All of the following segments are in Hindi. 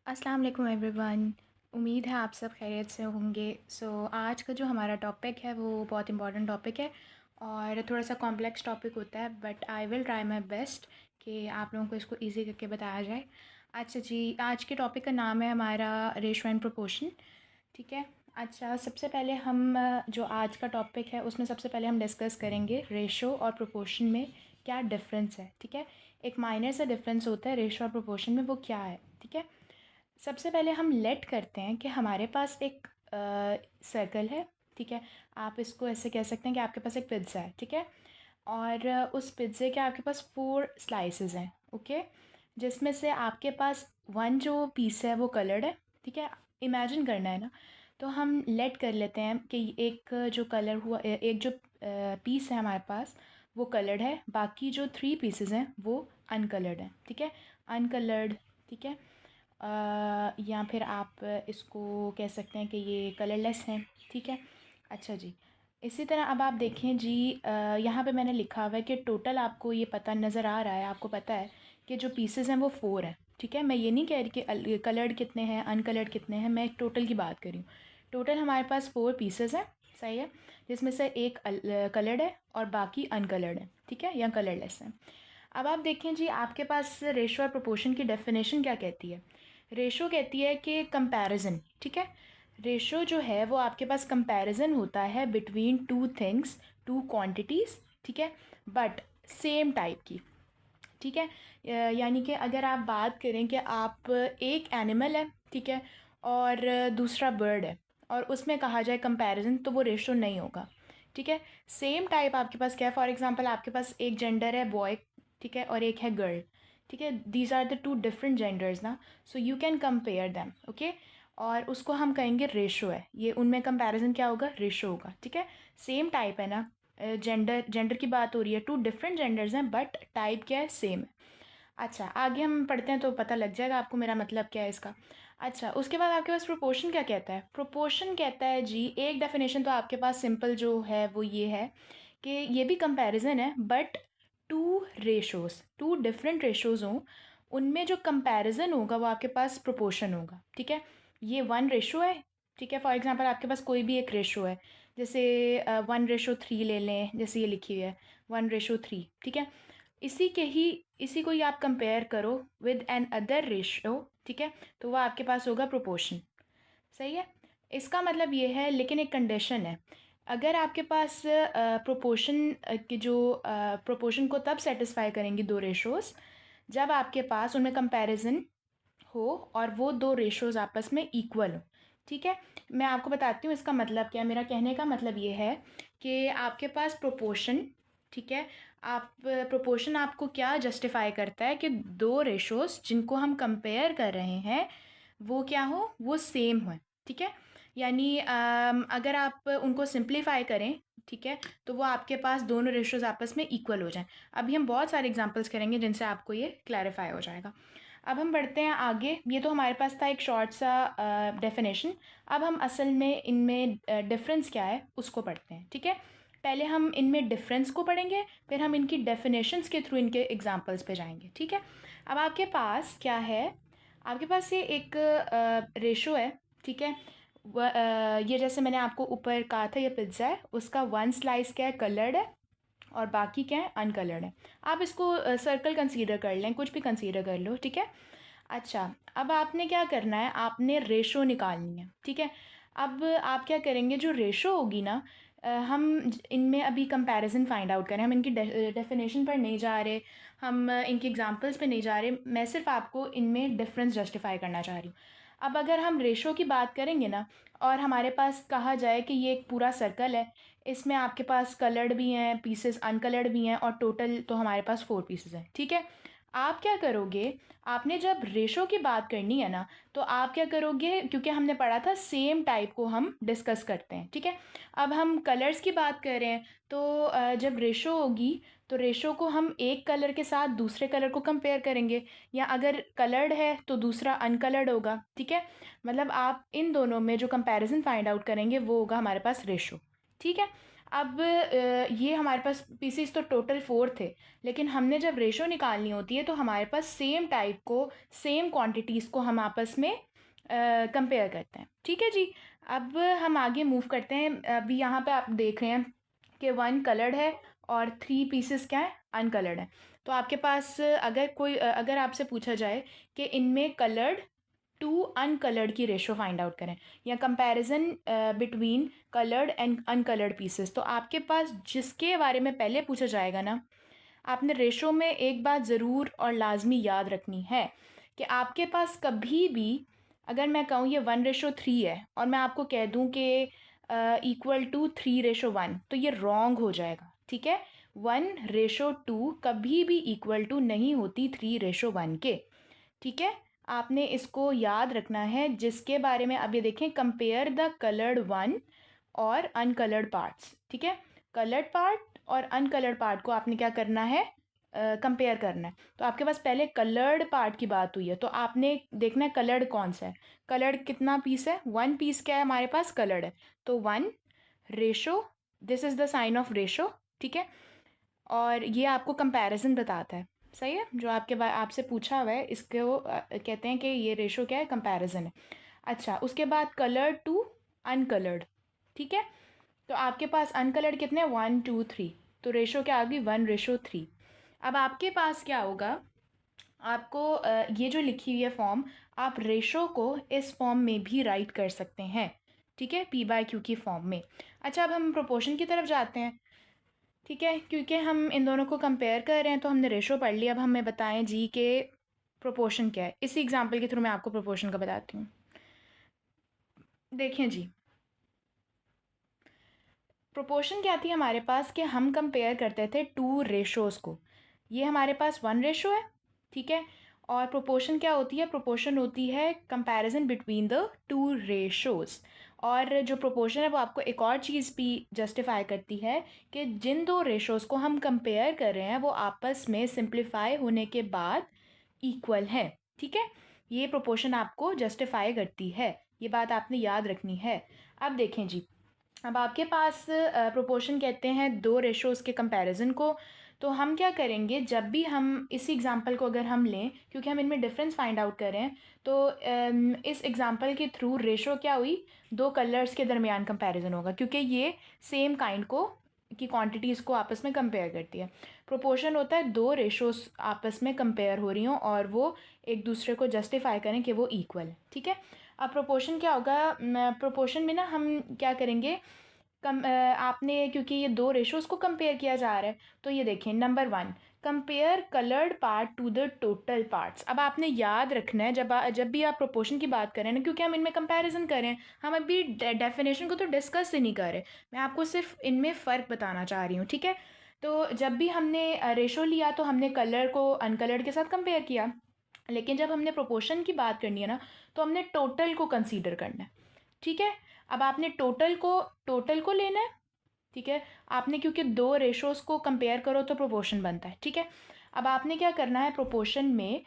अस्सलाम वालेकुम एवरीवन। उम्मीद है आप सब खैरियत से होंगे। आज का जो हमारा टॉपिक है वो बहुत इंपॉर्टेंट टॉपिक है और थोड़ा सा कॉम्प्लेक्स टॉपिक होता है, but I will try my best कि आप लोगों को इसको इजी करके बताया जाए। अच्छा जी, आज के टॉपिक का नाम है हमारा रेशो एंड प्रोपोर्शन। ठीक है। अच्छा, सबसे पहले हम जो आज का टॉपिक है उसमें सबसे पहले हम डिस्कस करेंगे रेशो और प्रोपोर्शन में क्या डिफरेंस है। ठीक है। एक माइनर सा डिफरेंस होता है रेशो और प्रोपोर्शन में, वो क्या है। ठीक है। सबसे पहले हम लेट करते हैं कि हमारे पास एक सर्कल है। ठीक है। आप इसको ऐसे कह सकते हैं कि आपके पास एक पिज़्ज़ा है। ठीक है। और उस पिज़्ज़े के आपके पास 4 स्लाइसेस हैं। ओके। जिसमें से आपके पास वन जो पीस है वो कलर्ड है। ठीक है। इमेजिन करना है ना, तो हम लेट कर लेते हैं कि एक जो कलर हुआ, एक जो पीस है हमारे पास वो कलर्ड है, बाकी जो 3 पीसेस हैं वो अनकलर्ड हैं। ठीक है। अनकलर्ड। ठीक है। या फिर आप इसको कह सकते हैं कि ये कलरलेस हैं। ठीक है। अच्छा जी, इसी तरह अब आप देखें जी, यहाँ पे मैंने लिखा हुआ है कि टोटल आपको ये पता नज़र आ रहा है, आपको पता है कि जो पीसेस हैं वो 4 हैं। ठीक है। मैं ये नहीं कह रही कि कलर्ड कितने हैं अनकलर्ड कितने हैं, मैं टोटल की बात कर रही हूँ। टोटल हमारे पास 4 पीसेस हैं। सही है। जिसमें से एक कलर्ड है और बाकी अनकलर्ड है। ठीक है, या कलरलेस है। अब आप देखें जी, आपके पास रेशो और प्रोपोर्शन की डेफिनेशन क्या कहती है। रेशो कहती है कि कंपैरिजन। ठीक है। रेशो जो है वो आपके पास कंपैरिजन होता है between two things, two quantities. ठीक है। बट सेम टाइप की। ठीक है। यानी कि अगर आप बात करें कि आप एक एनिमल है, ठीक है, और दूसरा बर्ड है, और उसमें कहा जाए कंपैरिजन, तो वो रेशो नहीं होगा। ठीक है। सेम टाइप आपके पास क्या है, फॉर एग्जांपल आपके पास एक जेंडर है बॉय, ठीक है, और एक है गर्ल। ठीक है। These are the two different genders ना, so you can compare them. Okay. और उसको हम कहेंगे रेशो है ये, उनमें कंपैरिजन क्या होगा, रेशो होगा। ठीक है। सेम टाइप है ना, जेंडर जेंडर की बात हो रही है, टू डिफरेंट जेंडर्स हैं बट टाइप क्या है, सेम है। अच्छा, आगे हम पढ़ते हैं तो पता लग जाएगा आपको मेरा मतलब क्या है इसका। अच्छा, उसके बाद आपके पास प्रोपोर्शन क्या कहता है। प्रोपोर्शन कहता है जी, एक डेफिनेशन तो आपके पास सिंपल जो है वो ये है कि ये भी कंपैरिजन है, but two ratios, two different ratios हों, उनमें जो कंपैरिजन होगा वो आपके पास प्रोपोर्शन होगा। ठीक है। ये 1 रेशो है। ठीक है। फॉर एग्जांपल आपके पास कोई भी एक रेशो है, जैसे 1:3 ले लें, जैसे ये लिखी हुई है 1:3। ठीक है। इसी के ही इसी को ही आप कंपेयर करो विद एन अदर रेशो। ठीक है। तो वह आपके पास होगा प्रोपोर्शन। सही है। इसका मतलब ये है, लेकिन एक कंडीशन है। अगर आपके पास प्रोपोर्शन की जो प्रोपोर्शन को तब सेटिस्फाई करेंगी दो रेशोज़, जब आपके पास उनमें कंपैरिजन हो और वो दो रेशोज़ आपस में इक्वल हो। ठीक है। मैं आपको बताती हूँ इसका मतलब क्या है। मेरा कहने का मतलब ये है कि आपके पास प्रोपोर्शन, ठीक है, आप प्रोपोर्शन आपको क्या जस्टिफाई करता है कि दो रेशोज़ जिनको हम कंपेयर कर रहे हैं वो क्या हो, वो सेम हो। ठीक है। यानी अगर आप उनको सिंप्लीफाई करें, ठीक है, तो वो आपके पास दोनों रेशोज़ आपस में इक्वल हो जाएं। अभी हम बहुत सारे एग्जांपल्स करेंगे जिनसे आपको ये क्लैरिफाई हो जाएगा। अब हम बढ़ते हैं आगे। ये तो हमारे पास था एक शॉर्ट सा डेफिनेशन। अब हम असल में इनमें डिफरेंस क्या है उसको पढ़ते हैं। ठीक है। पहले हम इनमें डिफरेंस को पढ़ेंगे, फिर हम इनकी डेफिनेशंस के थ्रू इनके एग्जांपल्स पे जाएंगे। ठीक है। अब आपके पास क्या है, आपके पास ये एक रेशो है। ठीक है। ये जैसे मैंने आपको ऊपर कहा था, ये पिज्ज़ा है, उसका 1 स्लाइस क्या है, कलर्ड है, और बाकी क्या है, अनकलर्ड है। आप इसको सर्कल कंसीडर कर लें, कुछ भी कंसीडर कर लो। ठीक है। अच्छा, अब आपने क्या करना है, आपने रेशो निकालनी है। ठीक है। अब आप क्या करेंगे, जो रेशो होगी ना, हम इनमें अभी कंपैरिजन फाइंड आउट करें, हम इनकी डेफिनेशन पर नहीं जा रहे, हम इनके एग्जांपल्स पे नहीं जा रहे, मैं सिर्फ आपको इनमें डिफरेंस जस्टिफाई करना चाह रही हूँ। अब अगर हम रेशो की बात करेंगे ना, और हमारे पास कहा जाए कि ये एक पूरा सर्कल है, इसमें आपके पास कलर्ड भी हैं पीसेस, अनकलर्ड भी हैं, और टोटल तो हमारे पास 4 पीसेस हैं। ठीक है। आप क्या करोगे, आपने जब रेशो की बात करनी है ना, तो आप क्या करोगे, क्योंकि हमने पढ़ा था सेम टाइप को हम डिस्कस करते हैं। ठीक है। अब हम कलर्स की बात कर रहे हैं, तो जब रेशो होगी तो रेशो को हम एक कलर के साथ दूसरे कलर को कंपेयर करेंगे, या अगर कलर्ड है तो दूसरा अनकलर्ड होगा। ठीक है। मतलब आप इन दोनों में जो कंपैरिजन फाइंड आउट करेंगे वो होगा हमारे पास रेशो। ठीक है। अब ये हमारे पास पीसेस तो टोटल 4 थे, लेकिन हमने जब रेशो निकालनी होती है तो हमारे पास सेम टाइप को, सेम क्वांटिटीज़ को हम आपस में कंपेयर करते हैं। ठीक है जी। अब हम आगे मूव करते हैं। अभी यहाँ पे आप देख रहे हैं कि 1 कलर्ड है और 3 पीसेस क्या है, अनकलर्ड है। तो आपके पास अगर आपसे पूछा जाए कि इनमें कलर्ड टू अनकलर्ड की रेशो फाइंड आउट करें या comparison between coloured and uncoloured pieces, तो आपके पास जिसके बारे में पहले पूछा जाएगा ना, आपने रेशो में एक बात ज़रूर और लाजमी याद रखनी है कि आपके पास कभी भी, अगर मैं कहूँ ये 1:3 है और मैं आपको कह दूँ कि इक्वल टू 3:1, तो ये रॉन्ग हो जाएगा। ठीक है, 1:2 कभी भी इक्वल टू नहीं होती 3:1 के। ठीक है, आपने इसको याद रखना है। जिसके बारे में अब ये देखें, कंपेयर द कलर्ड वन और अनकलर्ड पार्ट्स। ठीक है, कलर्ड पार्ट और अनकलर्ड पार्ट को आपने क्या करना है, कंपेयर करना है। तो आपके पास पहले कलर्ड पार्ट की बात हुई है, तो आपने देखना है कलर्ड कौन सा है। कलर्ड कितना पीस है, 1 पीस क्या है हमारे पास, कलर्ड है। तो 1 ratio, this is the sign of ratio. ठीक है, और ये आपको कंपैरिजन बताता है। सही है, जो आपसे पूछा हुआ है इसको कहते हैं कि ये रेशो क्या है, कंपैरिजन है। अच्छा, उसके बाद कलर्ड टू अनकलर्ड। ठीक है, तो आपके पास अनकलर्ड कितने, 1 2 3, तो रेशो क्या आ गई, 1:3। अब आपके पास क्या होगा, आपको ये जो लिखी हुई है फॉर्म, आप रेशो को इस फॉर्म में भी राइट कर सकते हैं। ठीक है, P/Q की फॉर्म में। अच्छा, अब हम प्रोपोर्शन की तरफ जाते हैं। ठीक है, क्योंकि हम इन दोनों को कंपेयर कर रहे हैं तो हमने रेशो पढ़ लिया। अब हमें बताएं जी कि प्रोपोर्शन क्या है। इसी एग्जांपल के थ्रू मैं आपको प्रोपोर्शन का बताती हूँ। देखें जी, प्रोपोर्शन क्या थी हमारे पास कि हम कंपेयर करते थे 2 रेशोज़ को। ये हमारे पास 1 रेशो है। ठीक है, और प्रोपोर्शन क्या होती है, प्रोपोर्शन होती है कंपैरिजन बिटवीन द 2 रेशोज़। और जो प्रोपोर्शन है वो आपको एक और चीज़ भी जस्टिफाई करती है कि जिन 2 रेशोज़ को हम कंपेयर कर रहे हैं वो आपस में सिंप्लीफाई होने के बाद इक्वल है। ठीक है, ये प्रोपोर्शन आपको जस्टिफाई करती है, ये बात आपने याद रखनी है। अब देखें जी, अब आपके पास प्रोपोर्शन कहते हैं 2 रेशोज़ के कंपैरिजन को। तो हम क्या करेंगे, जब भी हम इसी एग्जांपल को अगर हम लें, क्योंकि हम इनमें डिफरेंस फाइंड आउट कर रहे हैं, तो इस एग्जांपल के थ्रू रेशो क्या हुई, 2 कलर्स के दरमियान कंपैरिजन होगा, क्योंकि ये सेम काइंड को की क्वांटिटीज़ को आपस में कंपेयर करती है। प्रोपोर्शन होता है 2 रेशोज़ आपस में कंपेयर हो रही हों और वो एक दूसरे को जस्टिफाई करें कि वो इक्वल है। ठीक है, अब प्रोपोर्शन क्या होगा, प्रोपोर्शन में ना हम क्या करेंगे, आपने क्योंकि ये 2 रेशोज़ को कंपेयर किया जा रहा है, तो ये देखें, number 1, compare coloured part two the total parts. अब आपने याद रखना है, जब भी आप प्रोपोर्शन की बात करें ना, क्योंकि हम इनमें कंपैरिजन कर रहे हैं, हम अभी डेफिनेशन को तो डिस्कस ही नहीं कर रहे, मैं आपको सिर्फ इनमें फ़र्क बताना चाह रही हूँ। ठीक है, तो जब भी हमने रेशो लिया तो हमने कलर को अनकलर्ड के साथ कंपेयर किया, लेकिन जब हमने प्रोपोर्शन की बात करनी है ना, तो हमने टोटल को कंसीडर करना है। ठीक है, अब आपने टोटल को लेना है। ठीक है, आपने क्योंकि 2 रेशोज़ को कंपेयर करो तो प्रोपोर्शन बनता है। ठीक है, अब आपने क्या करना है, प्रोपोर्शन में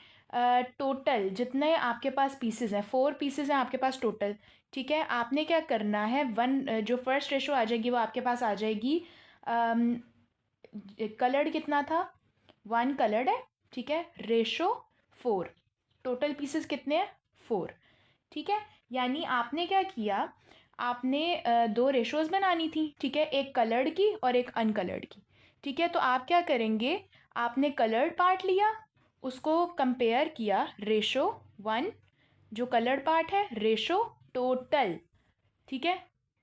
टोटल जितने आपके पास पीसेज हैं, 4 पीसेज हैं आपके पास टोटल। ठीक है, आपने क्या करना है, जो फर्स्ट रेशो आ जाएगी वो आपके पास आ जाएगी, कलर्ड कितना था, 1 कलर्ड है। ठीक है, रेशो 4, टोटल पीसेस कितने हैं, 4। ठीक है, यानी आपने क्या किया, आपने 2 रेशोज़ बनानी थी। ठीक है, एक कलर्ड की और एक अनकलर्ड की। ठीक है, तो आप क्या करेंगे, आपने कलर्ड पार्ट लिया, उसको कंपेयर किया, रेशो 1 जो कलर्ड पार्ट है, रेशो टोटल, ठीक है,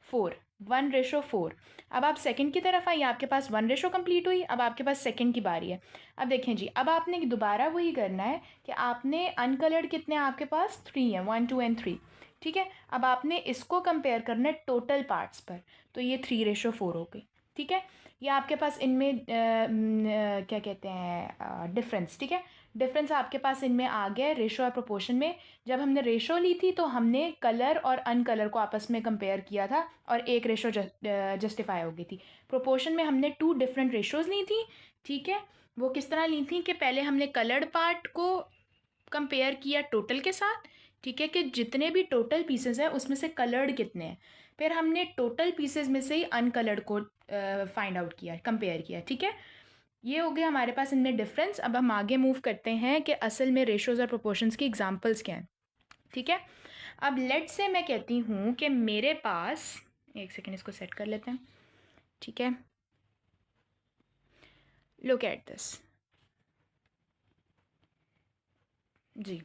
4, 1:4। अब आप सेकंड की तरफ आइए, आपके पास 1 रेशो कंप्लीट हुई, अब आपके पास सेकंड की बारी है। अब देखें जी, अब आपने दोबारा वही करना है कि आपने अनकलर्ड कितने हैं आपके पास, 3 हैं, 1 2 एंड 3। ठीक है, अब आपने इसको कंपेयर करना है टोटल पार्ट्स पर, तो ये 3:4 हो गई। ठीक है, ये आपके पास इनमें क्या कहते हैं, डिफरेंस। ठीक है, डिफरेंस आपके पास इनमें आ गया रेशो और प्रोपोर्शन में। जब हमने रेशो ली थी तो हमने कलर और अनकलर को आपस में कंपेयर किया था और एक रेशो जस्टिफाई हो गई थी। प्रोपोर्शन में हमने 2 डिफरेंट रेशोज़ ली थी। ठीक है, वो किस तरह ली थी कि पहले हमने कलर्ड पार्ट को कंपेयर किया टोटल के साथ, ठीक है, कि जितने भी टोटल पीसेस हैं उसमें से कलर्ड कितने हैं। फिर हमने टोटल पीसेस में से ही अनकलर्ड को फाइंड आउट किया, कंपेयर किया, ठीक है। ये हो गया हमारे पास इनमें डिफरेंस। अब हम आगे मूव करते हैं कि असल में रेशोज़ और प्रोपोर्शंस की एग्जांपल्स क्या हैं, ठीक है। अब लेट से मैं कहती हूँ कि मेरे पास, एक सेकेंड इसको सेट कर लेते हैं, ठीक है। लुक एट दिस जी,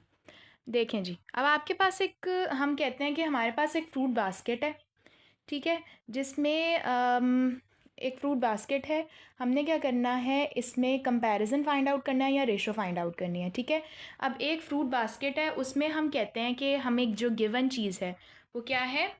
देखें जी। अब आपके पास एक, हम कहते हैं कि हमारे पास एक फ्रूट बास्केट है, ठीक है, जिसमें एक फ्रूट बास्केट है। हमने क्या करना है, इसमें कंपैरिजन फाइंड आउट करना है या रेशो फाइंड आउट करनी है, ठीक है। अब एक फ्रूट बास्केट है, उसमें हम कहते हैं कि हम एक जो गिवन चीज़ है वो क्या है,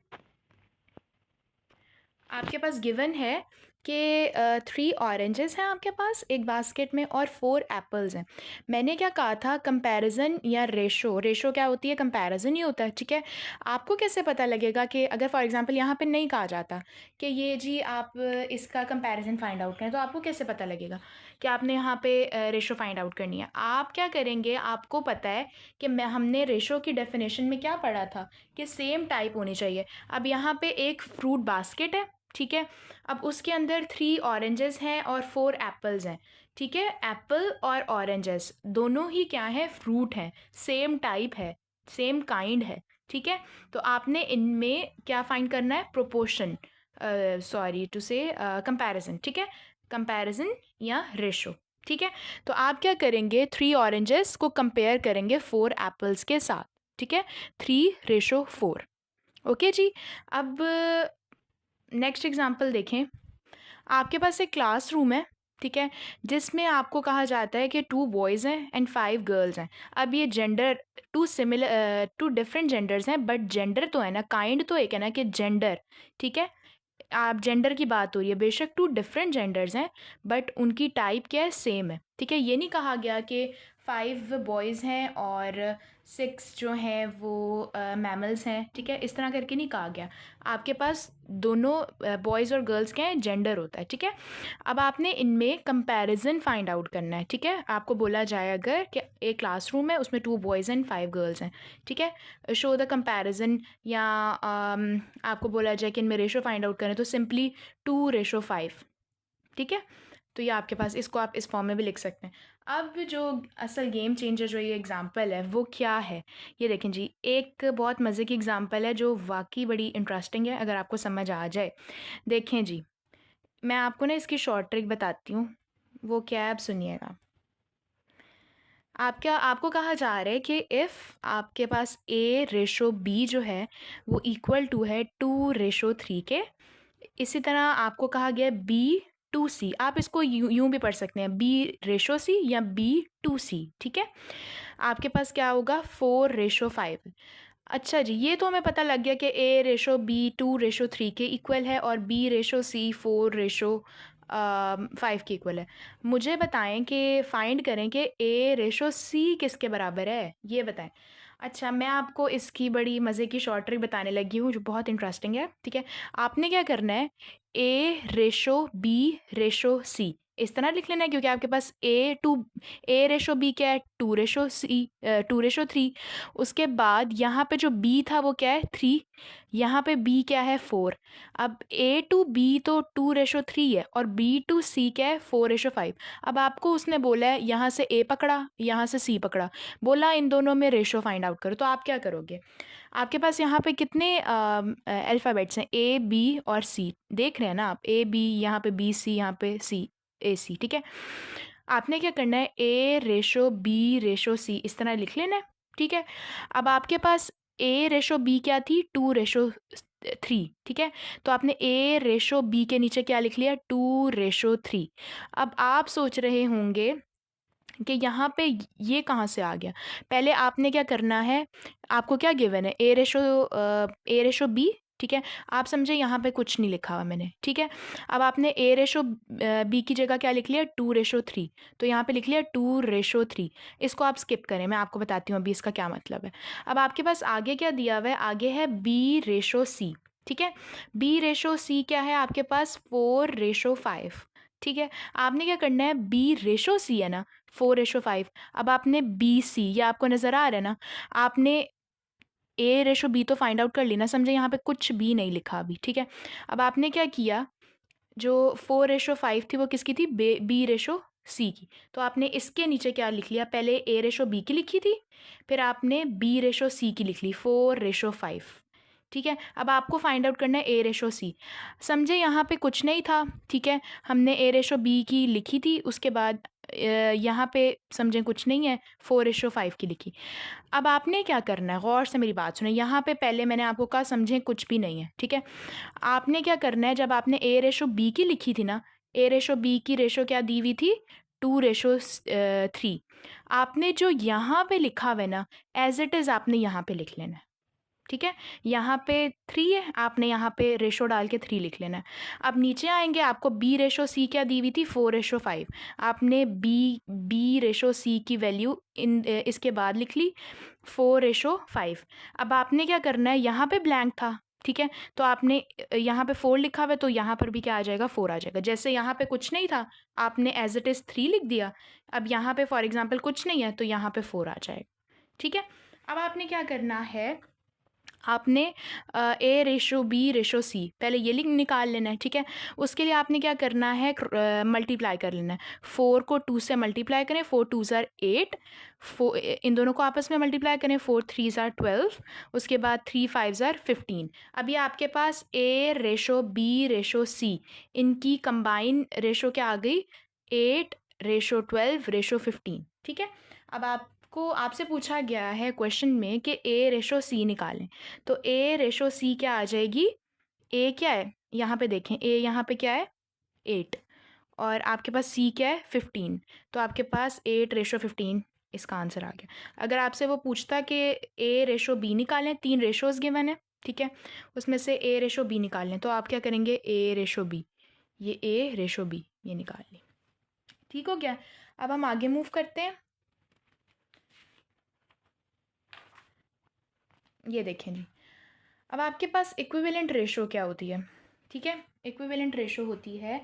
आपके पास गिवन है कि 3 ऑरेंजेस हैं आपके पास एक बास्केट में और 4 एप्पल्स हैं। मैंने क्या कहा था, कंपैरिजन या रेशो, रेशो क्या होती है, कंपैरिजन ही होता है, ठीक है। आपको कैसे पता लगेगा कि अगर फॉर एग्जांपल यहाँ पे नहीं कहा जाता कि ये जी आप इसका कंपैरिजन फाइंड आउट करें, तो आपको कैसे पता लगेगा कि आपने यहाँ पे रेशो फाइंड आउट करनी है। आप क्या करेंगे, आपको पता है कि हमने रेशो की डेफिनेशन में क्या पढ़ा था कि सेम टाइप होनी चाहिए। अब यहाँ पे एक फ्रूट बास्केट है, ठीक है। अब उसके अंदर 3 ऑरेंजेस हैं और 4 एप्पल्स हैं, ठीक है। एप्पल और ऑरेंजेस दोनों ही क्या है, फ्रूट हैं, सेम टाइप है, सेम काइंड है, ठीक है। तो आपने इनमें क्या फाइंड करना है, प्रोपोर्शन, सॉरी टू से कंपैरिजन, ठीक है, कंपैरिजन या रेशो, ठीक है। तो आप क्या करेंगे, 3 ऑरेंजेस को कंपेयर करेंगे 4 एप्पल्स के साथ, ठीक है, 3:4, ओके जी। अब नेक्स्ट एग्जांपल देखें। आपके पास एक क्लासरूम है, ठीक है, जिसमें आपको कहा जाता है कि 2 बॉयज़ हैं एंड 5 गर्ल्स हैं। अब ये जेंडर, टू डिफरेंट जेंडर्स हैं, बट जेंडर तो है ना, काइंड तो एक है ना कि जेंडर, ठीक है। आप जेंडर की बात हो रही है, बेशक 2 डिफरेंट जेंडर्स हैं बट उनकी टाइप क्या है, सेम है, ठीक है। ये नहीं कहा गया कि 5 बॉयज़ हैं और 6 जो हैं वो मैमल्स हैं, ठीक है, इस तरह करके नहीं कहा गया। आपके पास दोनों बॉयज़ और गर्ल्स के हैं, जेंडर होता है, ठीक है। अब आपने इनमें कंपैरिजन फाइंड आउट करना है, ठीक है। आपको बोला जाए अगर कि एक क्लासरूम है, उसमें 2 बॉयज़ एंड 5 गर्ल्स हैं, ठीक है, शो द कंपैरिजन, या आपको बोला जाए कि इनमें रेशो फाइंड आउट करें, तो सिंपली 2:5, ठीक है। तो ये आपके पास, इसको आप इस फॉर्म में भी लिख सकते हैं। अब जो असल गेम चेंजर जो ये एग्जांपल है वो क्या है, ये देखें जी। एक बहुत मज़े की एग्जांपल है जो वाकई बड़ी इंटरेस्टिंग है अगर आपको समझ आ जाए। देखें जी, मैं आपको ना इसकी शॉर्ट ट्रिक बताती हूँ, वो क्या है, आप सुनिएगा। आपको कहा जा रहा है कि इफ़ आपके पास A:B जो है वो इक्वल टू है 2:3 के, इसी तरह आपको कहा गया B:C, आप इसको यूं भी पढ़ सकते हैं, B:C या B:C, ठीक है। आपके पास क्या होगा, 4:5। अच्छा जी, ये तो हमें पता लग गया कि A:B 2:3 के इक्वल है और B:C 4:5 के इक्वल है। मुझे बताएं कि फाइंड करें कि A:C किसके बराबर है, ये बताएं। अच्छा, मैं आपको इसकी बड़ी मज़े की शॉर्ट ट्रिक बताने लगी हूँ जो बहुत इंटरेस्टिंग है, ठीक है। आपने क्या करना है, A:B:C इस तरह लिख लेना है, क्योंकि आपके पास A:B क्या है, 2:3। उसके बाद यहाँ पे जो B था वो क्या है, 3, यहाँ पे B क्या है, 4। अब A:B तो 2:3 है और B:C क्या है, 4:5। अब आपको उसने बोला है यहाँ से A पकड़ा, यहाँ से C पकड़ा, बोला इन दोनों में रेशो फाइंड आउट करो, तो आप क्या करोगे। आपके पास यहाँ पे कितने अल्फ़ाबेट्स हैं, A B और C, देख रहे हैं ना आप, A B, यहाँ पे B C, यहाँ पे C ठीक है। आपने क्या करना है, A:B:C इस तरह लिख लेना है, ठीक है। अब आपके पास A:B क्या थी, 2:3, ठीक है। तो आपने A:B के नीचे क्या लिख लिया, 2:3। अब आप सोच रहे होंगे कि यहाँ पे ये कहाँ से आ गया। पहले आपने क्या करना है, आपको क्या गिवन है, A:B, ठीक है। आप समझे यहाँ पे कुछ नहीं लिखा हुआ मैंने, ठीक है। अब आपने A:B की जगह क्या लिख लिया, 2:3, तो यहाँ पे लिख लिया 2:3। इसको आप स्किप करें, मैं आपको बताती हूँ अभी इसका क्या मतलब है। अब आपके पास आगे क्या दिया हुआ है, आगे है B:C, ठीक है। B:C क्या है आपके पास, 4:5, ठीक है। आपने क्या करना है, बी रेशो सी है ना 4:5, अब आपने बी सी, ये आपको नज़र आ रहा है ना, आपने ए रेशो बी तो फाइंड आउट कर ली ना, समझे यहाँ पे कुछ भी नहीं लिखा अभी, ठीक है। अब आपने क्या किया, जो 4:5 थी वो किसकी थी, बी रेशो सी की, तो आपने इसके नीचे क्या लिख लिया, पहले ए रेशो बी की लिखी थी, फिर आपने बी रेशो सी की लिख ली 4:5, ठीक है। अब आपको फाइंड आउट करना है ए रेशो सी, समझे यहाँ पे कुछ नहीं था, ठीक है, हमने ए रेशो बी की लिखी थी, उसके बाद यहाँ पे समझें कुछ नहीं है, 4:5 की लिखी। अब आपने क्या करना है, गौर से मेरी बात सुने, यहाँ पे पहले मैंने आपको कहा समझें कुछ भी नहीं है, ठीक है। आपने क्या करना है, जब आपने ए रेशो बी की लिखी थी ना, ए रेशो बी की रेशो क्या दी हुई थी, 2:3, आपने जो यहाँ पे लिखा हुआ है ना, एज इट इज़ आपने यहाँ पे लिख लेना है, ठीक है। यहाँ पे 3 है, आपने यहाँ पे रेशो डाल के 3 लिख लेना है। अब नीचे आएंगे, आपको बी रेशो सी क्या दी हुई थी, 4:5, आपने बी रेशो सी की वैल्यू इसके बाद लिख ली 4:5। अब आपने क्या करना है, यहाँ पे ब्लैंक था, ठीक है, तो आपने यहाँ पे 4 लिखा हुआ है, तो यहाँ पर भी क्या आ जाएगा, 4 आ जाएगा। जैसे यहाँ पे कुछ नहीं था, आपने एज इट इज़ 3 लिख दिया, अब यहाँ पे फॉर एग्जाम्पल कुछ नहीं है, तो यहाँ पे 4 आ जाएगा, ठीक है। अब आपने क्या करना है, आपने ए रेशो बी रेशो सी पहले ये लिंक निकाल लेना है, ठीक है। उसके लिए आपने क्या करना है, मल्टीप्लाई कर लेना है, 4 को 2 से मल्टीप्लाई करें, 4 2 ज़ार 8, इन दोनों को आपस में मल्टीप्लाई करें, 4 3 ज़ार 12, उसके बाद 3 5 ज़ार 15। अब ये आपके पास ए रेशो बी रेशो सी, इनकी कंबाइन रेशो क्या आ गई, 8:12:15, ठीक है। अब आपको आपसे पूछा गया है क्वेश्चन में कि ए रेशो सी निकालें, तो ए रेशो सी क्या आ जाएगी, ए क्या है यहाँ पे देखें, ए यहाँ पे क्या है 8, और आपके पास सी क्या है 15, तो आपके पास 8:15 इसका आंसर आ गया। अगर आपसे वो पूछता कि ए रेशो बी निकालें, 3 रेशोज़ गिवन है, ठीक है, उसमें से ए रेशो बी निकालें, तो आप क्या करेंगे, ए रेशो बी, ये ए रेशो बी ये निकाल ली, ठीक हो गया। अब हम आगे मूव करते हैं, ये देखें जी, अब आपके पास इक्विवेलेंट रेशो क्या होती है, ठीक है। इक्विवेलेंट रेशो होती है,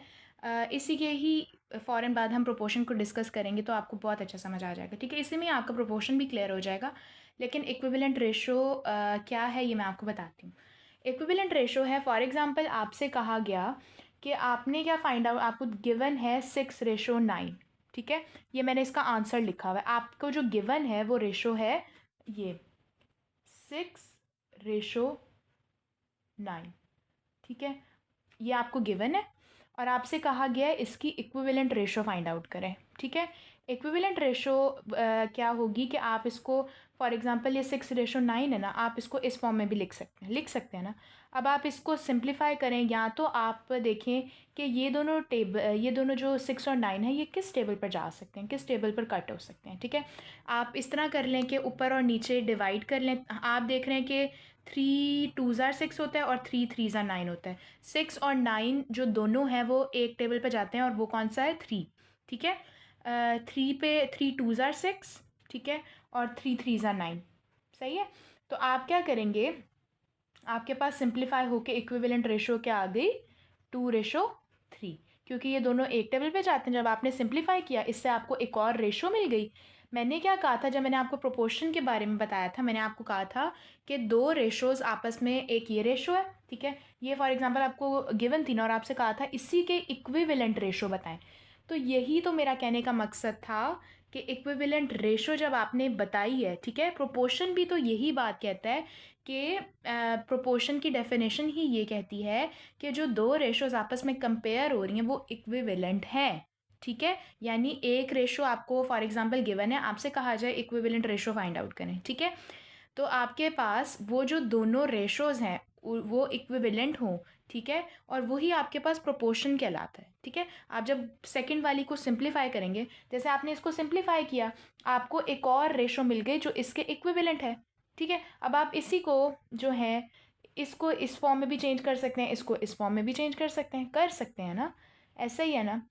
इसी के ही फ़ौरन बाद हम प्रोपोर्शन को डिस्कस करेंगे, तो आपको बहुत अच्छा समझ आ जाएगा, ठीक है। इसी में आपका प्रोपोर्शन भी क्लियर हो जाएगा, लेकिन इक्विवेलेंट रेशो क्या है ये मैं आपको बताती हूँ। इक्विवेलेंट रेशो है, फॉर एग्ज़ाम्पल आपसे कहा गया कि आपने क्या फाइंड आउट, आपको गिवन है 6:9, ठीक है, ये मैंने इसका आंसर लिखा हुआ है, आपको जो गिवन है वो रेशो है ये 6:9, ठीक है, ये आपको गिवन है, और आपसे कहा गया है इसकी इक्विवेलेंट रेशो फाइंड आउट करें, ठीक है। इक्विवेलेंट रेशो क्या होगी कि आप इसको फॉर एग्जांपल ये 6:9 है ना, आप इसको इस फॉर्म में भी लिख सकते हैं ना। अब आप इसको सिंप्लीफाई करें, या तो आप देखें कि ये दोनों जो 6 और 9 है, ये किस टेबल पर जा सकते हैं, किस टेबल पर कट हो सकते हैं, ठीक है। आप इस तरह कर लें कि ऊपर और नीचे डिवाइड कर लें, आप देख रहे हैं कि 3 2 ज़ार 6 होता है और 3 3 ज़ार 9 होता है, 6 और 9 जो दोनों हैं वो एक टेबल पे जाते हैं, और वो कौन सा है 3, ठीक है। 3 पे 3 2 ज़ार 6, ठीक है, और 3 3 ज़ार 9, सही है। तो आप क्या करेंगे, आपके पास सिंप्लीफाई होके इक्विवेलेंट रेशो क्या आ गई, 2:3, क्योंकि ये दोनों एक टेबल पे जाते हैं। जब आपने सिंप्लीफाई किया, इससे आपको एक और रेशो मिल गई। मैंने क्या कहा था, जब मैंने आपको प्रोपोर्शन के बारे में बताया था, मैंने आपको कहा था कि 2 रेशोज़ आपस में, एक ये रेशो है, ठीक है, ये फॉर एग्जांपल आपको गिवन थी ना, और आपसे कहा था इसी के इक्विवेलेंट रेशो बताएं। तो यही तो मेरा कहने का मकसद था कि इक्विवेलेंट रेशो जब आपने बताई है, ठीक है, प्रोपोर्शन भी तो यही बात कहता है कि प्रोपोर्शन की डेफिनेशन ही ये कहती है कि जो 2 रेशोज़ आपस में कंपेयर हो रही हैं वो इक्विवेलेंट हैं, ठीक है। यानी एक रेशो आपको फॉर एग्जांपल गिवन है, आपसे कहा जाए इक्विवेलेंट रेशो फाइंड आउट करें, ठीक है, तो आपके पास वो जो दोनों रेशोज़ हैं वो इक्विवेलेंट हों, ठीक है, और वही आपके पास प्रोपोर्शन कहलाता है, ठीक है। आप जब सेकंड वाली को सिंप्लीफाई करेंगे, जैसे आपने इसको सिंप्लीफाई किया, आपको एक और रेशो मिल गई जो इसके इक्विवेलेंट है, ठीक है। अब आप इसी को जो है, इसको इस फॉर्म में भी चेंज कर सकते हैं, इसको इस फॉर्म में भी चेंज कर सकते हैं ना, ऐसा ही है ना।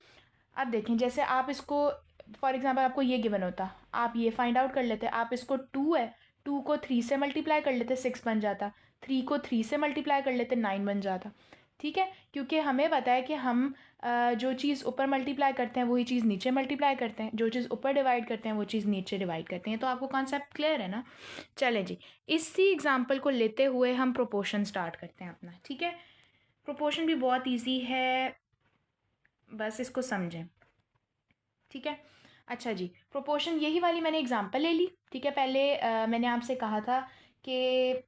आप देखें, जैसे आप इसको फॉर एग्जांपल आपको ये गिवन होता, आप ये फाइंड आउट कर लेते, आप इसको 2 है, 2 को 3 से मल्टीप्लाई कर लेते 6 बन जाता, 3 को 3 से मल्टीप्लाई कर लेते 9 बन जाता, ठीक है, क्योंकि हमें पता है कि हम जो चीज़ ऊपर मल्टीप्लाई करते हैं वही चीज़ नीचे मल्टीप्लाई करते हैं, जो चीज़ ऊपर डिवाइड करते हैं वो चीज़ नीचे डिवाइड करते हैं। तो आपको कॉन्सेप्ट क्लियर है ना? चलें जी, इसी एग्जांपल को लेते हुए हम प्रोपोर्शन स्टार्ट करते हैं अपना। ठीक है, प्रोपोर्शन भी बहुत ईजी है, बस इसको समझें। ठीक है, अच्छा जी, प्रोपोर्शन यही वाली मैंने एग्जांपल ले ली। ठीक है, पहले मैंने आपसे कहा था कि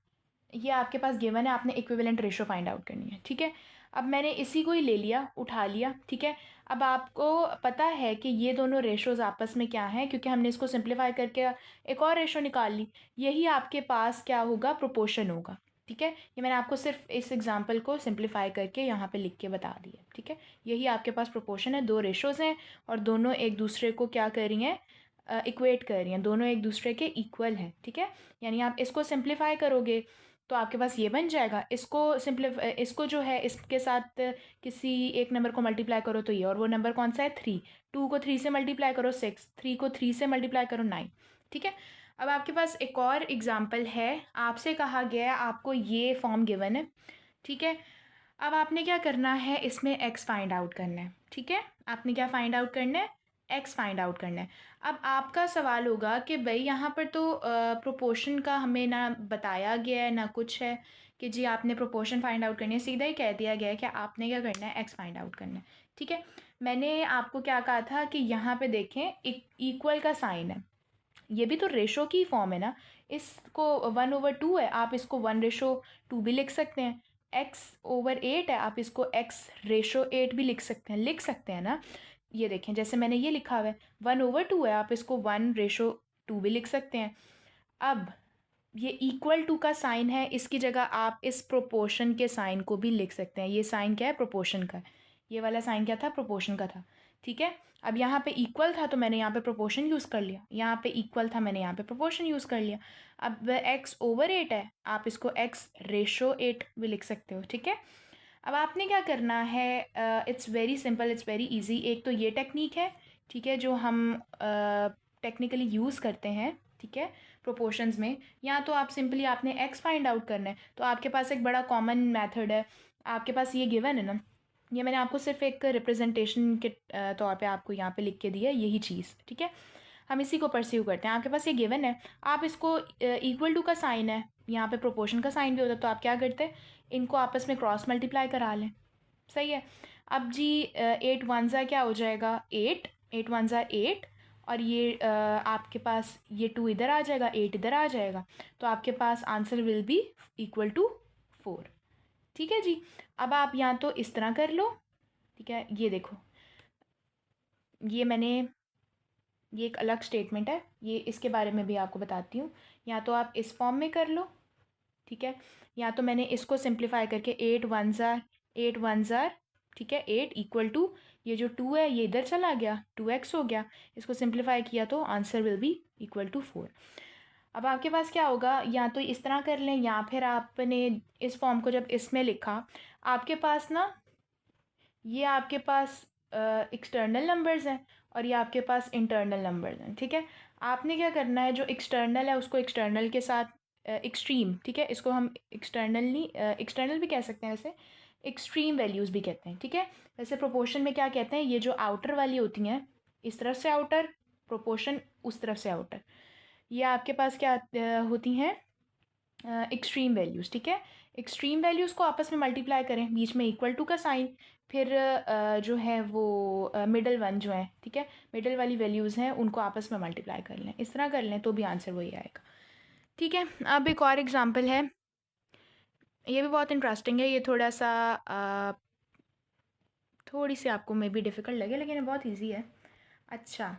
ये आपके पास गिवन है, आपने इक्विवेलेंट रेशो फाइंड आउट करनी है। ठीक है, अब मैंने इसी को ही ले लिया, उठा लिया। ठीक है, अब आपको पता है कि ये दोनों रेशोज़ आपस में क्या हैं, क्योंकि हमने इसको सिंप्लीफाई करके एक और रेशो निकाल ली। यही आपके पास क्या होगा, प्रोपोर्शन होगा। ठीक है, ये मैंने आपको सिर्फ इस एग्जांपल को सिंप्लीफाई करके यहाँ पे लिख के बता दिया। ठीक है, यही आपके पास प्रोपोर्शन है, दो रेशोज़ हैं और दोनों एक दूसरे को क्या कर रही हैं, इक्वेट कर रही हैं, दोनों एक दूसरे के इक्वल हैं। ठीक है, यानी आप इसको सिंप्लीफाई करोगे तो आपके पास ये बन जाएगा। इसको जो है इसके साथ किसी एक नंबर को मल्टीप्लाई करो तो ये, और वो नंबर कौन सा है, 3। 2 को 3 से मल्टीप्लाई करो 6, 3 को 3 से मल्टीप्लाई करो 9। ठीक है, अब आपके पास एक और एग्जाम्पल है, आपसे कहा गया है आपको ये फॉर्म गिवन है। ठीक है, अब आपने क्या करना है, इसमें एक्स फाइंड आउट करना है। ठीक है, आपने क्या फाइंड आउट करना है, एक्स फाइंड आउट करना है। अब आपका सवाल होगा कि भाई यहाँ पर तो प्रोपोर्शन का हमें ना बताया गया है ना कुछ है कि जी आपने प्रोपोर्शन फाइंड आउट करनी है, सीधा ही कह दिया गया है कि आपने क्या करना है, एक्स फाइंड आउट करना है। ठीक है, मैंने आपको क्या कहा था कि यहाँ पे देखें इक्वल का साइन है, ये भी तो रेशो की फॉर्म है ना। इसको 1/2 है, आप इसको 1/2 भी लिख सकते हैं। x/8 है, आप इसको x/8 भी लिख सकते हैं ना। ये देखें, जैसे मैंने ये लिखा हुआ है 1/2 है, आप इसको 1/2 भी लिख सकते हैं। अब ये इक्वल टू का साइन है, इसकी जगह आप इस प्रोपोर्शन के साइन को भी लिख सकते हैं। ये साइन क्या है, प्रोपोर्शन का। ये वाला साइन क्या था, प्रोपोर्शन का था। ठीक है, अब यहाँ पे इक्वल था तो मैंने यहाँ पे प्रोपोर्शन यूज़ कर लिया, यहाँ पे इक्वल था मैंने यहाँ पे प्रोपोर्शन यूज़ कर लिया। अब x/8 है, आप इसको x/8 भी लिख सकते हो। ठीक है, अब आपने क्या करना है, it's very simple, it's very easy. एक तो ये टेक्निक है, ठीक है, जो हम टेक्निकली यूज़ करते हैं। ठीक है, प्रोपोर्शंस में, या तो आप सिंपली आपने x फाइंड आउट करना है, तो आपके पास एक बड़ा कॉमन मेथड है, आपके पास ये गिवन है ना, ये मैंने आपको सिर्फ एक रिप्रेजेंटेशन के तौर पे आपको यहाँ पे लिख के दिया है यही चीज़। ठीक है, हम इसी को परस्यू करते हैं। आपके पास ये गिवन है, आप इसको इक्वल टू का साइन है, यहाँ पे प्रोपोर्शन का साइन भी होता है, तो आप क्या करते हैं, इनको आपस में क्रॉस मल्टीप्लाई करा लें। सही है, अब जी 8 1 ज़ा क्या हो जाएगा, 8, 8 1 ज़ा 8, और ये आपके पास ये 2 इधर आ जाएगा, 8 इधर आ जाएगा, तो आपके पास answer will be equal to 4। ठीक है जी, अब आप या तो इस तरह कर लो। ठीक है, ये देखो, ये मैंने, ये एक अलग स्टेटमेंट है, ये इसके बारे में भी आपको बताती हूँ। या तो आप इस फॉर्म में कर लो, ठीक है, या तो मैंने इसको सिंप्लीफाई करके 8 1 ज़ार 8 1 ज़ार, ठीक है, 8 इक्वल टू ये जो 2 है ये इधर चला गया, 2x हो गया, इसको सिंप्लीफाई किया तो answer will be equal to 4। अब आपके पास क्या होगा, या तो इस तरह कर लें, या फिर आपने इस फॉर्म को जब इसमें लिखा, आपके पास ना, ये आपके पास एक्सटर्नल नंबर्स हैं और ये आपके पास इंटरनल नंबर्स हैं। ठीक है, आपने क्या करना है, जो एक्सटर्नल है उसको एक्सटर्नल के साथ एक्सट्रीम, ठीक है, इसको हम एक्सटर्नल नहीं, एक्सटर्नल भी कह सकते हैं वैसे, एक्सट्रीम वैल्यूज़ भी कहते हैं। ठीक है, वैसे प्रोपोर्शन में क्या कहते हैं, ये जो आउटर वाली होती हैं, इस तरफ से आउटर, प्रोपोर्शन उस तरफ से आउटर, ये आपके पास क्या होती हैं, एक्सट्रीम वैल्यूज़। ठीक है, एक्सट्रीम वैल्यूज़ को आपस में मल्टीप्लाई करें, बीच में इक्वल टू का साइन, फिर जो है वो मिडल वन जो है, ठीक है, मिडल वाली वैल्यूज़ हैं उनको आपस में मल्टीप्लाई कर लें, इस तरह कर लें तो भी आंसर वही आएगा। ठीक है, अब एक और एग्जांपल है, ये भी बहुत इंटरेस्टिंग है, ये थोड़ा सा थोड़ी सी आपको मे बी डिफ़िकल्ट लगे लेकिन ये बहुत ईजी है। अच्छा,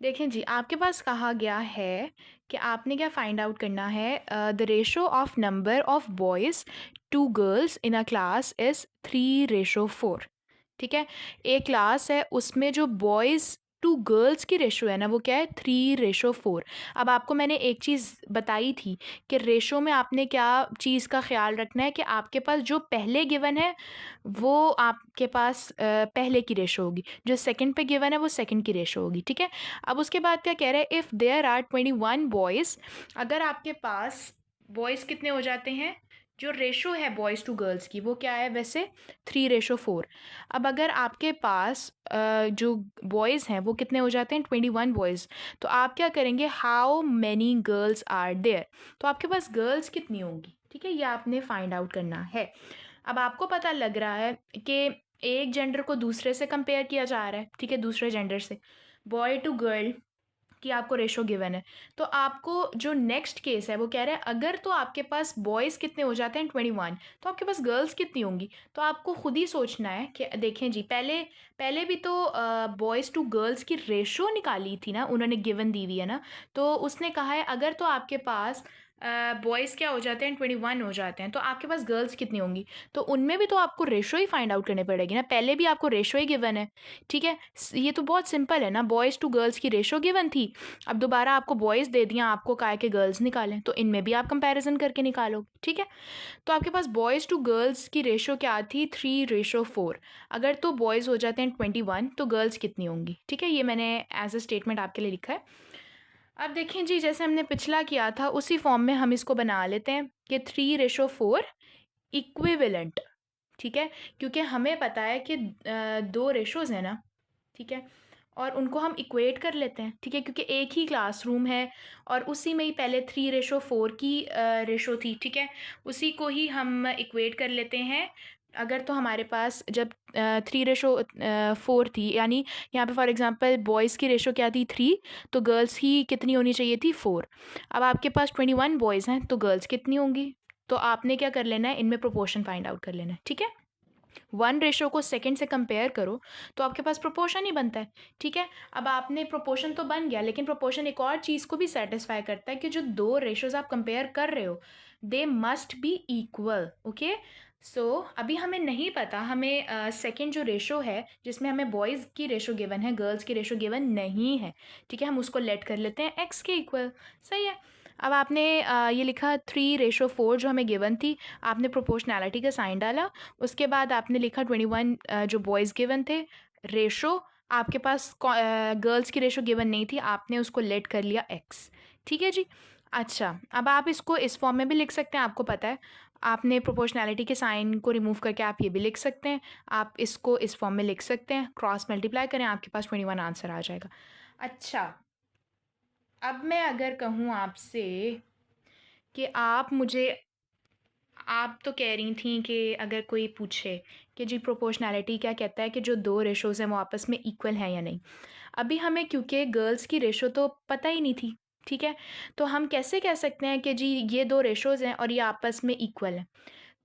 देखें जी, आपके पास कहा गया है कि आपने क्या फाइंड आउट करना है, the ratio of number of boys to girls in a class is 3:4। ठीक है, एक क्लास है उसमें जो बॉयज़ टू गर्ल्स की रेशो है ना वो क्या है, 3:4। अब आपको मैंने एक चीज़ बताई थी कि रेशो में आपने क्या चीज़ का ख्याल रखना है कि आपके पास जो पहले गिवन है वो आपके पास पहले की रेशो होगी, जो सेकंड पे गिवन है वो सेकंड की रेशो होगी। ठीक है, अब उसके बाद क्या कह रहा है, इफ़ देयर आर 21 बॉयज़, अगर आपके पास बॉयज़ कितने हो जाते हैं, जो रेशो है बॉयज़ टू गर्ल्स की वो क्या है वैसे 3:4। अब अगर आपके पास जो बॉयज़ हैं वो कितने हो जाते हैं 21 बॉयज़, तो आप क्या करेंगे how many girls are there, तो आपके पास गर्ल्स कितनी होंगी, ठीक है, ये आपने फाइंड आउट करना है। अब आपको पता लग रहा है कि एक जेंडर को दूसरे से कंपेयर किया जा रहा है, ठीक है, दूसरे जेंडर से, बॉय टू गर्ल कि आपको रेशो गिवन है, तो आपको जो नेक्स्ट केस है वो कह रहा है अगर तो आपके पास बॉयज़ कितने हो जाते हैं 21, तो आपके पास गर्ल्स कितनी होंगी, तो आपको खुद ही सोचना है कि देखें जी, पहले पहले भी तो बॉयज़ टू गर्ल्स की रेशो निकाली थी ना, उन्होंने गिवन दी हुई है ना, तो उसने कहा है अगर तो आपके पास बॉयज़ क्या हो जाते हैं 21 हो जाते हैं, तो आपके पास गर्ल्स कितनी होंगी, तो उनमें भी तो आपको रेशो ही फाइंड आउट करनी पड़ेगी ना, पहले भी आपको रेशो ही गिवन है, ठीक है, ये तो बहुत सिंपल है ना, बॉयज़ टू गर्ल्स की रेशो गिवन थी, अब दोबारा आपको बॉयज़ दे दिया, आपको कहा है कि गर्ल्स निकालें, तो इनमें भी आप कंपैरिजन करके निकालो, ठीक है। तो आपके पास बॉयज़ टू गर्ल्स की रेशो क्या थी 3:4, अगर तो बॉयज़ हो जाते हैं 21 तो गर्ल्स कितनी होंगी, ठीक है, ये मैंने एज अ स्टेटमेंट आपके लिए लिखा है। अब देखें जी, जैसे हमने पिछला किया था उसी फॉर्म में हम इसको बना लेते हैं कि 3:4 इक्विवेलेंट, ठीक है, क्योंकि हमें पता है कि दो रेशोज़ हैं ना, ठीक है, और उनको हम इक्वेट कर लेते हैं, ठीक है, क्योंकि एक ही क्लासरूम है और उसी में ही पहले 3:4 की रेशो थी, ठीक है, उसी को ही हम इक्वेट कर लेते हैं। अगर तो हमारे पास जब 3:4 थी, यानी यहाँ पे फॉर एग्जांपल बॉयज़ की रेशो क्या थी 3, तो गर्ल्स ही कितनी होनी चाहिए थी 4। अब आपके पास 21 बॉयज़ हैं तो गर्ल्स कितनी होंगी, तो आपने क्या कर लेना है, इनमें प्रोपोर्शन फाइंड आउट कर लेना है, ठीक है। 1 रेशो को सेकंड से कंपेयर करो तो आपके पास प्रोपोर्शन ही बनता है, ठीक है। अब आपने प्रोपोर्शन तो बन गया, लेकिन प्रोपोर्शन एक और चीज़ को भी सेटिस्फाई करता है कि जो दो रेशोज़ आप कंपेयर कर रहे हो they must be equal, okay. So अभी हमें नहीं पता, हमें सेकंड जो रेशो है जिसमें हमें बॉयज़ की रेशो गिवन है, गर्ल्स की रेशो गिवन नहीं है, ठीक है, हम उसको लेट कर लेते हैं एक्स के इक्वल, सही है। अब आपने ये लिखा 3:4 जो हमें गिवन थी, आपने प्रोपोर्शनैलिटी का साइन डाला, उसके बाद आपने लिखा 21 जो बॉयज़ गिवन थे, रेशो आपके पास गर्ल्स की रेशो गिवन नहीं थी, आपने उसको लेट कर लिया एक्स, ठीक है जी। अच्छा, अब आप इसको इस फॉर्म में भी लिख सकते हैं, आपको पता है, आपने प्रोपोर्शनैलिटी के साइन को रिमूव करके आप ये भी लिख सकते हैं, आप इसको इस फॉर्म में लिख सकते हैं, क्रॉस मल्टीप्लाई करें आपके पास 21 आंसर आ जाएगा। अच्छा, अब मैं अगर कहूँ आपसे कि आप मुझे, आप तो कह रही थी कि अगर कोई पूछे कि जी प्रोपोर्शनैलिटी क्या कहता है कि जो दो रेशोज़ हैं वो आपस में इक्वल हैं या नहीं, अभी हमें क्योंकि गर्ल्स की रेशो तो पता ही नहीं थी, ठीक है, तो हम कैसे कह सकते हैं कि जी ये दो रेशोज़ हैं और ये आपस में इक्वल हैं।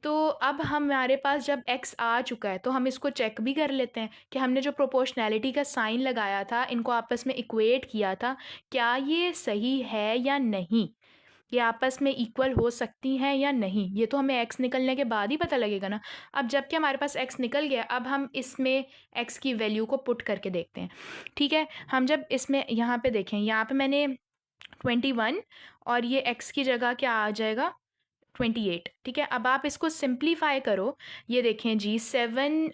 तो अब हमारे पास जब x आ चुका है तो हम इसको चेक भी कर लेते हैं कि हमने जो प्रोपोर्शनैलिटी का साइन लगाया था, इनको आपस में इक्वेट किया था, क्या ये सही है या नहीं, ये आपस में इक्वल हो सकती हैं या नहीं, ये तो हमें x निकलने के बाद ही पता लगेगा ना। अब जबकि हमारे पास x निकल गया, अब हम इसमें x की वैल्यू को पुट करके देखते हैं, ठीक है। हम जब इसमें यहाँ पे देखें, यहाँ पे मैंने 21 और ये x की जगह क्या आ जाएगा 28, ठीक है। अब आप इसको सिंप्लीफाई करो, ये देखें जी, 7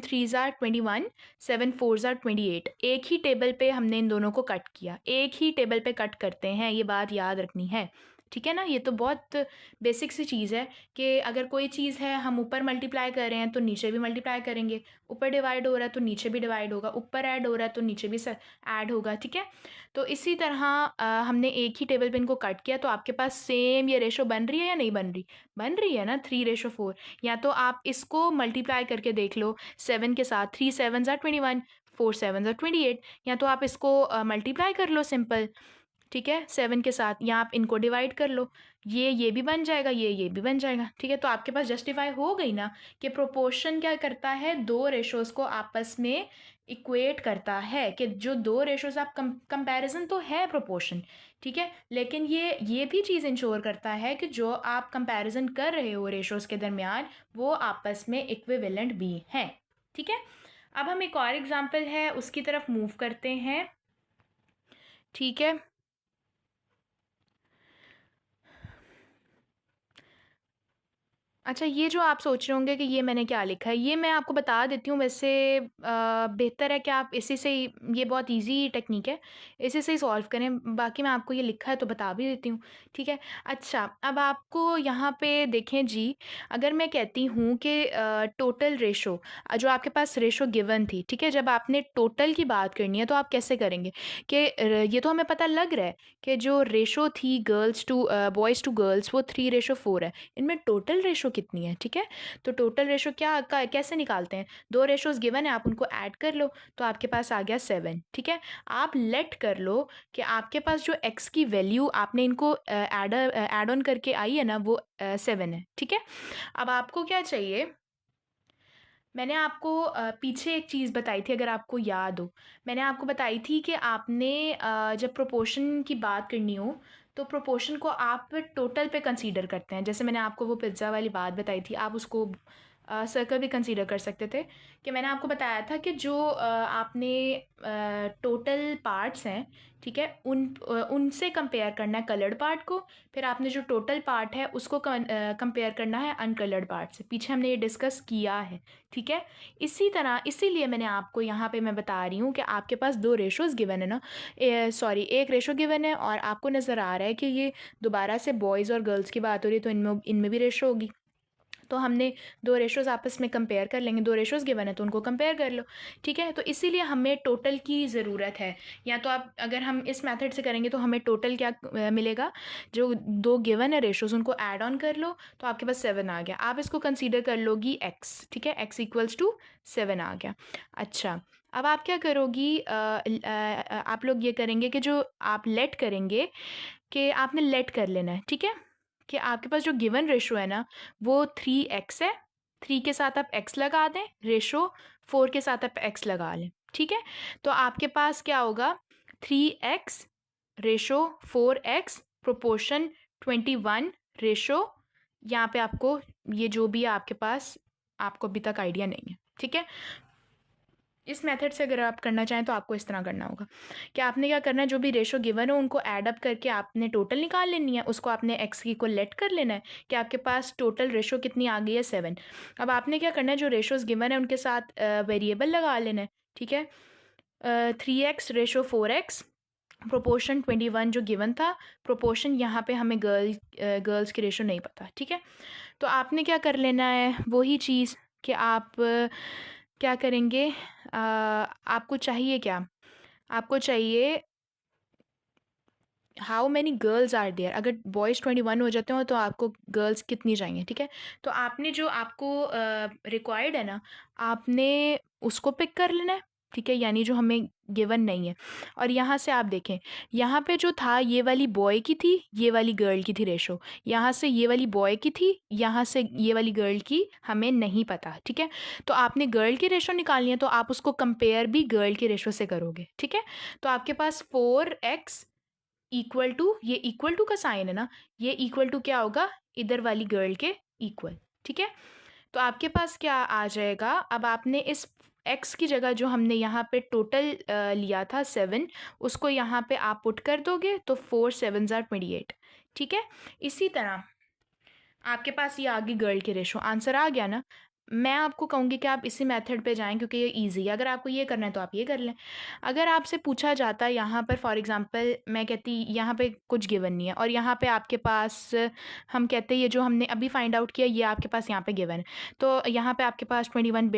3 ज़ार 21, 7 4 ज़ार 28, एक ही टेबल पे हमने इन दोनों को कट किया, एक ही टेबल पे कट करते हैं, ये बात याद रखनी है, ठीक है ना। ये तो बहुत बेसिक सी चीज़ है कि अगर कोई चीज़ है हम ऊपर मल्टीप्लाई कर रहे हैं तो नीचे भी मल्टीप्लाई करेंगे, ऊपर डिवाइड हो रहा है तो नीचे भी डिवाइड होगा, ऊपर ऐड हो रहा है तो नीचे भी ऐड होगा, ठीक है। तो इसी तरह हमने एक ही टेबल पे इनको कट किया, तो आपके पास सेम ये रेशो बन रही है या नहीं बन रही, बन रही है ना 3:4। या तो आप इसको मल्टीप्लाई करके देख लो 7 के साथ, 3 7 ज़ार 21, 4 7 ज़ार 28, या तो आप इसको मल्टीप्लाई कर लो सिंपल, ठीक है, 7 के साथ, या आप इनको डिवाइड कर लो, ये भी बन जाएगा, ये भी बन जाएगा, ठीक है। तो आपके पास जस्टिफाई हो गई ना कि प्रोपोर्शन क्या करता है, दो रेशोज़ को आपस में इक्वेट करता है, कि जो दो रेशोज़ आप कंपैरिजन तो है प्रोपोर्शन, ठीक है, लेकिन ये भी चीज़ इंश्योर करता है कि जो आप कंपैरिजन कर रहे हो रेशोज़ के दरमियान वो आपस में इक्विवेलेंट भी हैं, ठीक है। अब हम एक और एग्जांपल है उसकी तरफ मूव करते हैं, ठीक है। अच्छा, ये जो आप सोच रहे होंगे कि ये मैंने क्या लिखा है, ये मैं आपको बता देती हूँ। वैसे बेहतर है कि आप इसी से ही, ये बहुत ईज़ी टेक्निक है, इसी से ही सॉल्व करें। बाकी मैं आपको ये लिखा है तो बता भी देती हूँ, ठीक है? अच्छा, अब आपको यहाँ पे देखें जी, अगर मैं कहती हूँ कि टोटल रेशो, जो आपके पास रेशो गिवन थी, ठीक है? जब आपने टोटल की बात करनी है तो आप कैसे करेंगे कि ये तो हमें पता लग रहा है कि जो रेशो थी girls to boys to girls, वो 3:4 है। इनमें टोटल रेशो कितनी है, ठीक है? तो टोटल रेशो कैसे निकालते हैं? दो रेशोज़ गिवन है, आप उनको ऐड कर लो तो आपके पास आ गया 7, ठीक है? आप लेट कर लो कि आपके पास जो एक्स की वैल्यू आपने इनको ऐड ऑन करके आई है ना, वो 7 है, ठीक है? अब आपको क्या चाहिए, मैंने आपको पीछे एक चीज़ बताई थी, अगर आपको याद हो। मैंने आपको बताई थी कि आपने जब प्रोपोर्शन की बात करनी हो तो प्रोपोर्शन को आप टोटल पे कंसीडर करते हैं। जैसे मैंने आपको वो पिज़्ज़ा वाली बात बताई थी, आप उसको सर्कल भी कंसीडर कर सकते थे। कि मैंने आपको बताया था कि जो आपने टोटल पार्ट्स हैं, ठीक है, उनसे कंपेयर करना है कलर्ड पार्ट को। फिर आपने जो टोटल पार्ट है उसको कंपेयर करना है अनकलर्ड पार्ट से। पीछे हमने ये डिस्कस किया है, ठीक है? इसी तरह, इसीलिए मैंने आपको यहाँ पे मैं बता रही हूँ कि आपके पास दो रेशोज़ गिवन है ना, सॉरी, एक रेशो गिवन है और आपको नज़र आ रहा है कि ये दोबारा से बॉयज़ और गर्ल्स की बात हो रही है, तो इनमें इनमें भी रेशो होगी। तो हमने दो रेशोज़ आपस में कंपेयर कर लेंगे, दो रेशोज़ गिवन है तो उनको कंपेयर कर लो, ठीक है? तो इसीलिए हमें टोटल की ज़रूरत है। या तो आप, अगर हम इस मेथड से करेंगे तो हमें टोटल क्या मिलेगा, जो दो गिवन है रेशोज़ उनको ऐड ऑन कर लो तो आपके पास 7 आ गया। आप इसको कंसीडर कर लोगी एक्स, ठीक है? एक्स इक्वल्स टू 7 आ गया। अच्छा, अब आप क्या करोगी, आप लोग ये करेंगे कि जो आप लेट करेंगे, कि आपने लेट कर लेना है, ठीक है? कि आपके पास जो गिवन रेशो है ना, वो 3x है। 3 के साथ आप x लगा दें, रेशो 4 के साथ आप x लगा लें, ठीक है? तो आपके पास क्या होगा, 3x ratio 4x proportion 21 ratio, यहाँ पे आपको ये जो भी है आपके पास, आपको अभी तक आइडिया नहीं है, ठीक है? इस मेथड से अगर आप करना चाहें तो आपको इस तरह करना होगा कि आपने क्या करना है, जो भी रेशो गिवन हो उनको ऐड अप करके आपने टोटल निकाल लेनी है, उसको आपने एक्स की को लेट कर लेना है कि आपके पास टोटल रेशो कितनी आ गई है, 7। अब आपने क्या करना है, जो रेशोज़ गिवन है उनके साथ वेरिएबल लगा लेना है, ठीक है? 3x रेशो 4x प्रोपोर्शन 21 जो गिवन था, प्रोपोर्शन यहाँ पे हमें गर्ल्स की रेशो नहीं पता, ठीक है? तो आपने क्या कर लेना है, वही चीज़ कि आप क्या करेंगे, आपको चाहिए क्या, आपको चाहिए how many girls are there. अगर बॉयज़ 21 हो जाते हो तो आपको गर्ल्स कितनी चाहिए, ठीक है? तो आपने जो आपको रिक्वायर्ड है ना, आपने उसको पिक कर लेना है, ठीक है? यानी जो हमें गिवन नहीं है। और यहाँ से आप देखें, यहाँ पे जो था ये वाली बॉय की थी, ये वाली गर्ल की थी रेशो। यहाँ से ये वाली बॉय की थी, यहाँ से ये वाली गर्ल की हमें नहीं पता, ठीक है? तो आपने गर्ल की रेशो निकालनी है तो आप उसको कंपेयर भी गर्ल की रेशो से करोगे, ठीक है? तो आपके पास 4x इक्वल टू, ये इक्वल टू का साइन है ना, ये इक्वल टू क्या होगा, इधर वाली गर्ल के इक्वल, ठीक है? तो आपके पास क्या आ जाएगा, अब आपने इस x की जगह जो हमने यहाँ पे टोटल लिया था 7, उसको यहाँ पे आप पुट कर दोगे तो 4 7 28, ठीक है? इसी तरह आपके पास ये आ गई गर्ल की रेशो, आंसर आ गया ना? मैं आपको कहूँगी कि आप इसी मेथड पे जाएँ क्योंकि ये ईज़ी है। अगर आपको ये करना है तो आप ये कर लें। अगर आपसे पूछा जाता है यहाँ पर, फॉर एग्ज़ाम्पल मैं कहती यहाँ पे कुछ गिवन नहीं है और यहाँ पे आपके पास हम कहते हैं ये जो हमने अभी फाइंड आउट किया ये आपके पास यहाँ पे गिवन है। तो यहाँ पे आपके पास 21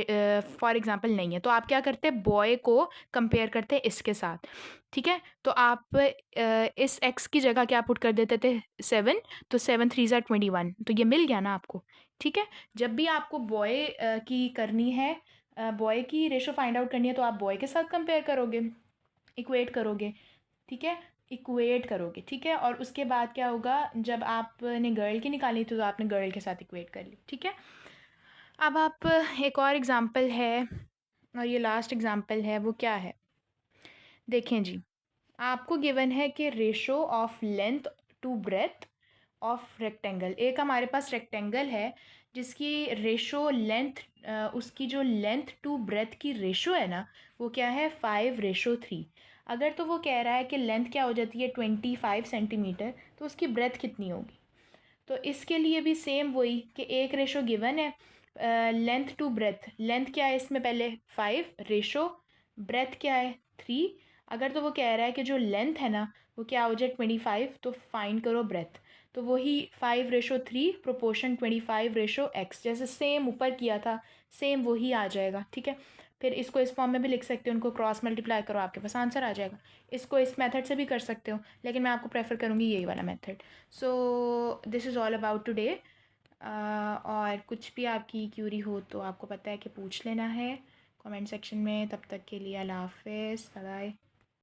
फॉर एग्ज़ाम्पल नहीं है। तो आप क्या करते हैं, बॉय को कंपेयर करते हैं इसके साथ, ठीक है? तो आप इस x की जगह क्या पुट कर देते थे, 7, तो 7 3 ज़ा 21, तो ये मिल गया ना आपको, ठीक है? जब भी आपको बॉय की करनी है, बॉय की रेशो फाइंड आउट करनी है तो आप बॉय के साथ कंपेयर करोगे, इक्वेट करोगे, ठीक है? इक्वेट करोगे, ठीक है? और उसके बाद क्या होगा, जब आपने गर्ल की निकाली थी तो आपने गर्ल के साथ इक्वेट कर ली, ठीक है? अब आप एक और एग्ज़ाम्पल है और ये लास्ट एग्ज़ाम्पल है, वो क्या है, देखें जी। आपको गिवन है कि ratio of length to breadth of rectangle. एक हमारे पास रेक्टेंगल है जिसकी रेशो लेंथ, उसकी जो लेंथ टू ब्रेथ की रेशो है ना, वो क्या है, 5:3। अगर तो वो कह रहा है कि लेंथ क्या हो जाती है 25 सेंटीमीटर, तो उसकी ब्रेथ कितनी होगी? तो इसके लिए भी सेम वही कि एक रेशो गिवन है लेंथ टू ब्रेथ। लेंथ क्या है इसमें पहले 5 रेशो ब्रेथ क्या है 3। अगर तो वो कह रहा है कि जो लेंथ है ना वो क्या हो जाए 25, तो फाइंड करो ब्रेथ। तो वही 5:3 प्रोपोर्शन 25:x, जैसे सेम ऊपर किया था सेम वही आ जाएगा। ठीक है, फिर इसको इस फॉर्म में भी लिख सकते हो, उनको क्रॉस मल्टीप्लाई करो आपके पास आंसर आ जाएगा। इसको इस मेथड से भी कर सकते हो, लेकिन मैं आपको प्रेफर करूँगी यही वाला method. So this is all about today. और कुछ भी आपकी क्यूरी हो तो आपको पता है कि पूछ लेना है कमेंट सेक्शन में। तब तक के लिए अल्लाह हाफिज़, बाय।